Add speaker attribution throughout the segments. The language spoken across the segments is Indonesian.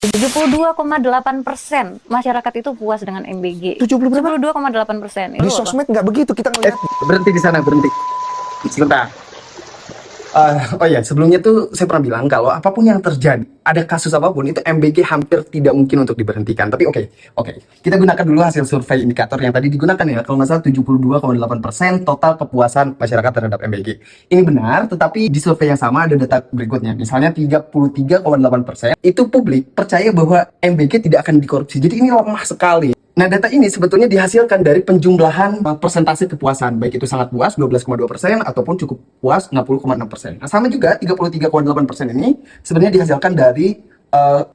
Speaker 1: 72,8% masyarakat itu puas dengan MBG.
Speaker 2: 70 berapa?
Speaker 1: 72,8%.
Speaker 2: Di sosmed nggak begitu kita ngeliat.
Speaker 3: Berhenti di sana, berhenti. Sebentar. Oh ya, sebelumnya tuh saya pernah bilang kalau apapun yang terjadi, ada kasus apapun, itu MBG hampir tidak mungkin untuk diberhentikan. Tapi oke. Kita gunakan dulu hasil survei indikator yang tadi digunakan ya. Kalau nggak salah 72,8% total kepuasan masyarakat terhadap MBG. Ini benar, tetapi di survei yang sama ada data berikutnya. Misalnya 33,8% itu publik percaya bahwa MBG tidak akan dikorupsi. Jadi ini lemah sekali. Nah, data ini sebetulnya dihasilkan dari penjumlahan persentase kepuasan, baik itu sangat puas 12,2% ataupun cukup puas 60,6%. Nah, sama juga 33,8% ini sebenarnya dihasilkan dari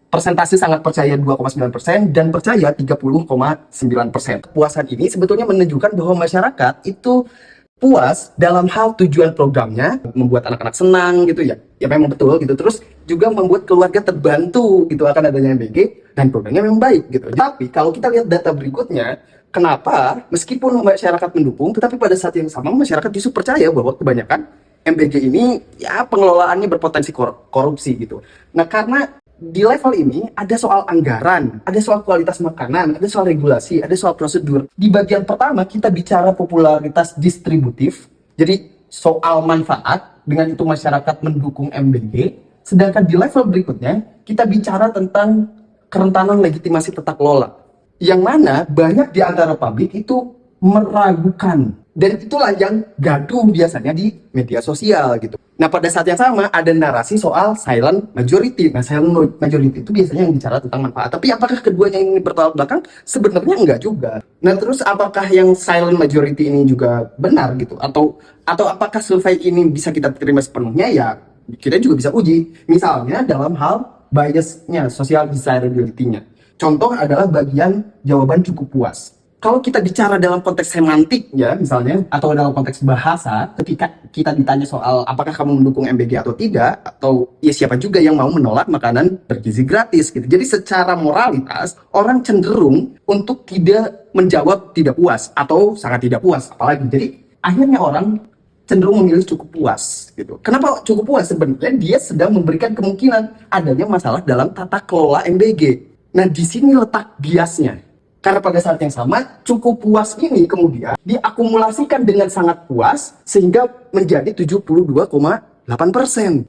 Speaker 3: persentase sangat percaya 2,9% dan percaya 30,9%. Kepuasan ini sebetulnya menunjukkan bahwa masyarakat itu puas dalam hal tujuan programnya, membuat anak-anak senang gitu ya. Ya memang betul gitu. Terus juga membuat keluarga terbantu gitu akan adanya MBG dan programnya memang baik gitu. Tapi kalau kita lihat data berikutnya, kenapa meskipun masyarakat mendukung, tetapi pada saat yang sama masyarakat justru percaya bahwa kebanyakan MBG ini ya pengelolaannya berpotensi korupsi gitu. Nah, karena di level ini ada soal anggaran, ada soal kualitas makanan, ada soal regulasi, ada soal prosedur. Di bagian pertama kita bicara popularitas distributif, jadi soal manfaat, dengan itu masyarakat mendukung MBG. Sedangkan di level berikutnya kita bicara tentang kerentanan legitimasi tata kelola, yang mana banyak di antara publik itu meragukan. Dan itulah yang gaduh biasanya di media sosial gitu. Nah, pada saat yang sama ada narasi soal silent majority. Nah, silent majority itu biasanya yang bicara tentang manfaat. Tapi apakah keduanya ini bertolak belakang? Sebenarnya enggak juga. Nah, terus apakah yang silent majority ini juga benar gitu? Atau apakah survei ini bisa kita terima sepenuhnya? Ya, kita juga bisa uji. Misalnya dalam hal biasnya, social desirability-nya. Contoh adalah bagian jawaban cukup puas. Kalau kita bicara dalam konteks semantik ya misalnya, atau dalam konteks bahasa, ketika kita ditanya soal apakah kamu mendukung MBG atau tidak, atau ya siapa juga yang mau menolak makanan bergizi gratis gitu. Jadi secara moralitas orang cenderung untuk tidak menjawab tidak puas atau sangat tidak puas apalagi. Jadi akhirnya orang cenderung memilih cukup puas gitu. Kenapa cukup puas? Sebenarnya dia sedang memberikan kemungkinan adanya masalah dalam tata kelola MBG. Nah, di sini letak biasnya. Karena pada saat yang sama, cukup puas ini kemudian diakumulasikan dengan sangat puas sehingga menjadi 72,8%.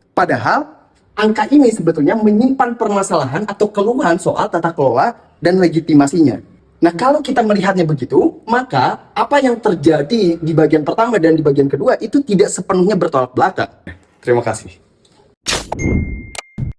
Speaker 3: Padahal angka ini sebetulnya menyimpan permasalahan atau keluhan soal tata kelola dan legitimasinya. Nah, kalau kita melihatnya begitu, maka apa yang terjadi di bagian pertama dan di bagian kedua itu tidak sepenuhnya bertolak belakang. Terima kasih.